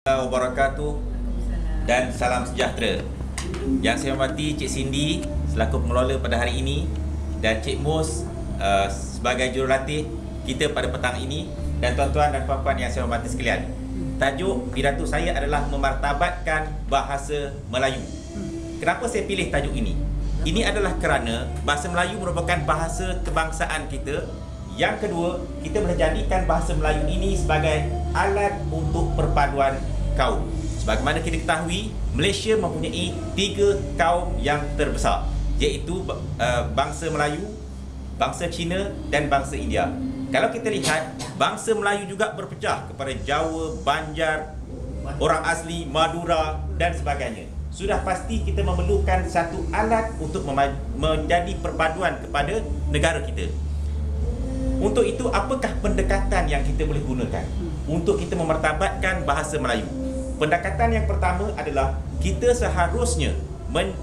Wabarakatuh dan salam sejahtera. Yang saya hormati Cik Cindy selaku pengelola pada hari ini dan Cik Mus sebagai jurulatih kita pada petang ini, dan tuan-tuan dan puan-puan yang saya hormati sekalian. Tajuk pidato saya adalah memartabatkan bahasa Melayu. Kenapa saya pilih tajuk ini? Ini adalah kerana bahasa Melayu merupakan bahasa kebangsaan kita. Yang kedua, kita boleh jadikan bahasa Melayu ini sebagai alat untuk perpaduan kaum. Sebagaimana kita ketahui, Malaysia mempunyai 3 kaum yang terbesar, iaitu bangsa Melayu, bangsa Cina dan bangsa India. Kalau kita lihat, bangsa Melayu juga berpecah kepada Jawa, Banjar, orang asli, Madura dan sebagainya. Sudah pasti kita memerlukan satu alat untuk menjadi perpaduan kepada negara kita. Untuk itu, apakah pendekatan yang kita boleh gunakan untuk kita memartabatkan bahasa Melayu? Pendekatan yang pertama adalah kita seharusnya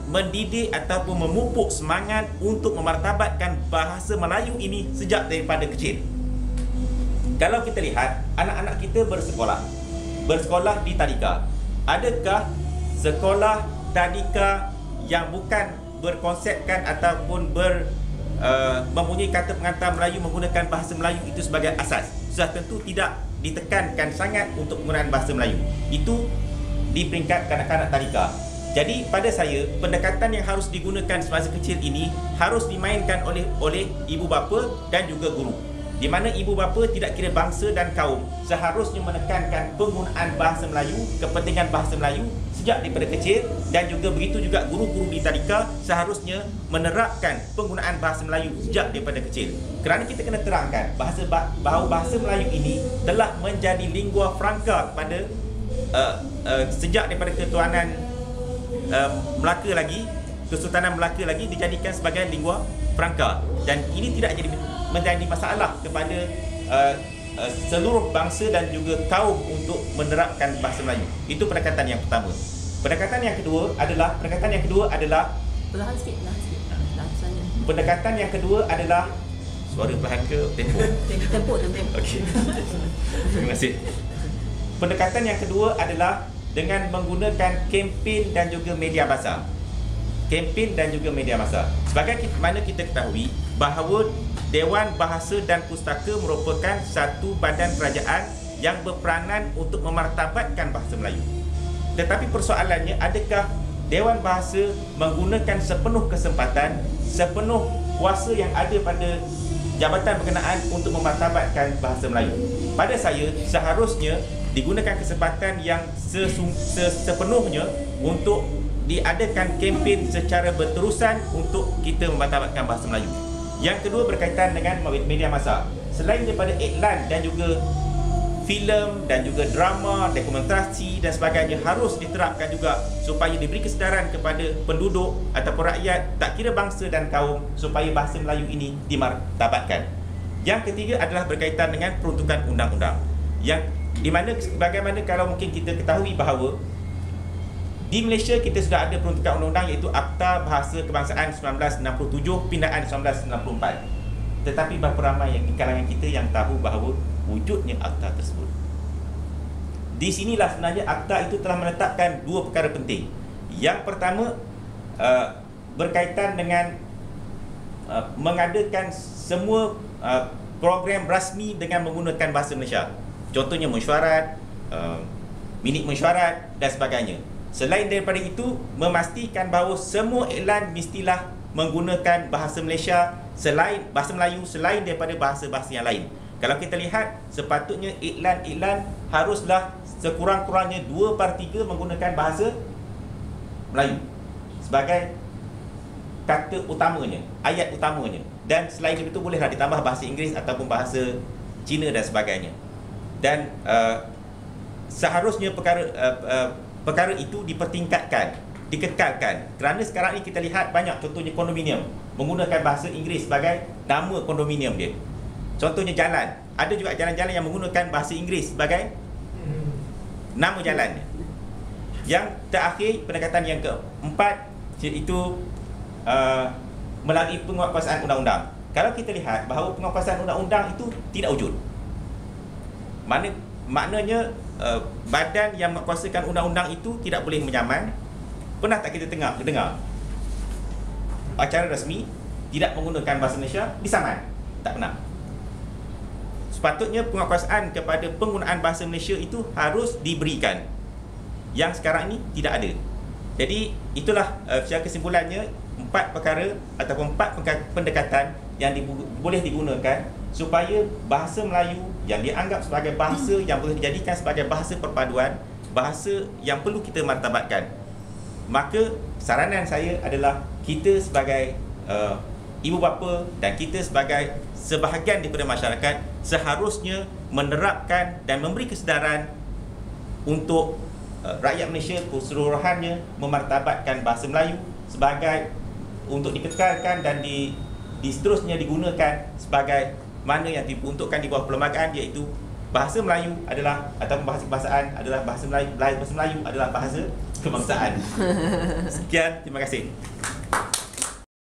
mendidik ataupun memupuk semangat untuk memartabatkan bahasa Melayu ini sejak daripada kecil. Kalau kita lihat, anak-anak kita bersekolah di tadika. Adakah sekolah tadika yang bukan berkonsepkan ataupun mempunyai kata pengantar Melayu menggunakan bahasa Melayu itu sebagai asas? Sudah tentu tidak ditekankan sangat untuk penggunaan bahasa Melayu. Itu di peringkat kanak-kanak tadika. Jadi pada saya, pendekatan yang harus digunakan semasa kecil ini harus dimainkan oleh ibu bapa dan juga guru, di mana ibu bapa tidak kira bangsa dan kaum seharusnya menekankan penggunaan bahasa Melayu, kepentingan bahasa Melayu sejak daripada kecil, dan juga begitu juga guru-guru di tadika seharusnya menerapkan penggunaan bahasa Melayu sejak daripada kecil. Kerana kita kena terangkan bahawa bahasa Melayu ini telah menjadi lingua franca pada sejak daripada ketuanan Melaka lagi, Kesultanan Melaka lagi dijadikan sebagai lingua franca, dan ini tidak menjadi masalah kepada seluruh bangsa dan juga kaum untuk menerapkan bahasa Melayu. Itu pendekatan yang pertama. Pendekatan yang kedua adalah suara perlahan ke tempo? Tempo. Okey. Terima kasih. Pendekatan yang kedua adalah dengan menggunakan kempen dan juga media massa. Kempen dan juga media massa. Sebagai mana kita ketahui bahawa Dewan Bahasa dan Pustaka merupakan satu badan kerajaan yang berperanan untuk memartabatkan bahasa Melayu. Tetapi persoalannya, adakah Dewan Bahasa menggunakan sepenuh kesempatan, sepenuh kuasa yang ada pada jabatan berkenaan untuk memartabatkan bahasa Melayu? Pada saya, seharusnya digunakan kesempatan yang sepenuhnya untuk diadakan kempen secara berterusan untuk kita memartabatkan bahasa Melayu. Yang kedua berkaitan dengan media massa. Selain daripada iklan dan juga filem dan juga drama, dokumentasi dan sebagainya harus diterapkan juga supaya diberi kesedaran kepada penduduk ataupun rakyat tak kira bangsa dan kaum supaya bahasa Melayu ini dimartabatkan. Yang ketiga adalah berkaitan dengan peruntukan undang-undang, yang di mana bagaimana kalau mungkin kita ketahui bahawa di Malaysia kita sudah ada peruntukan undang-undang, iaitu Akta Bahasa Kebangsaan 1967 Pindaan 1994. Tetapi berapa ramai yang di kalangan kita yang tahu bahawa wujudnya akta tersebut? Di sinilah sebenarnya akta itu telah menetapkan 2 perkara penting. Yang pertama berkaitan dengan mengadakan semua program rasmi dengan menggunakan bahasa Malaysia. Contohnya mesyuarat, minit mesyuarat dan sebagainya. Selain daripada itu, memastikan bahawa semua iklan mestilah menggunakan bahasa Malaysia selain bahasa Melayu, selain daripada bahasa-bahasa yang lain. Kalau kita lihat, sepatutnya iklan-iklan haruslah sekurang-kurangnya 2/3 menggunakan bahasa Melayu sebagai kata utamanya, ayat utamanya. Dan selain itu bolehlah ditambah bahasa Inggeris ataupun bahasa Cina dan sebagainya. Dan seharusnya perkara itu dipertingkatkan, dikekalkan. Kerana sekarang ini kita lihat banyak, contohnya kondominium menggunakan bahasa Inggeris sebagai nama kondominium dia. Contohnya jalan, ada juga jalan-jalan yang menggunakan bahasa Inggeris sebagai nama jalan. Yang terakhir, pendekatan yang keempat, iaitu melalui penguatkuasaan undang-undang. Kalau kita lihat bahawa penguatkuasaan undang-undang itu tidak wujud, maknanya badan yang menguasakan undang-undang itu tidak boleh menyaman. Pernah tak kita dengar acara rasmi tidak menggunakan bahasa Malaysia disaman? Tak pernah. Sepatutnya penguasaan kepada penggunaan bahasa Malaysia itu harus diberikan. Yang sekarang ini tidak ada. Jadi itulah secara kesimpulannya 4 perkara ataupun 4 pendekatan yang boleh digunakan supaya bahasa Melayu yang dianggap sebagai bahasa yang boleh dijadikan sebagai bahasa perpaduan, bahasa yang perlu kita martabatkan. Maka saranan saya adalah kita sebagai ibu bapa dan kita sebagai sebahagian daripada masyarakat seharusnya menerapkan dan memberi kesedaran untuk rakyat Malaysia keseluruhannya memartabatkan bahasa Melayu sebagai untuk dikekalkan dan seterusnya digunakan sebagai mana yang diperuntukkan di bawah perlembagaan, iaitu bahasa Melayu adalah atau bahasa kebahasaan adalah bahasa Melayu adalah bahasa kebangsaan. Sekian, terima kasih.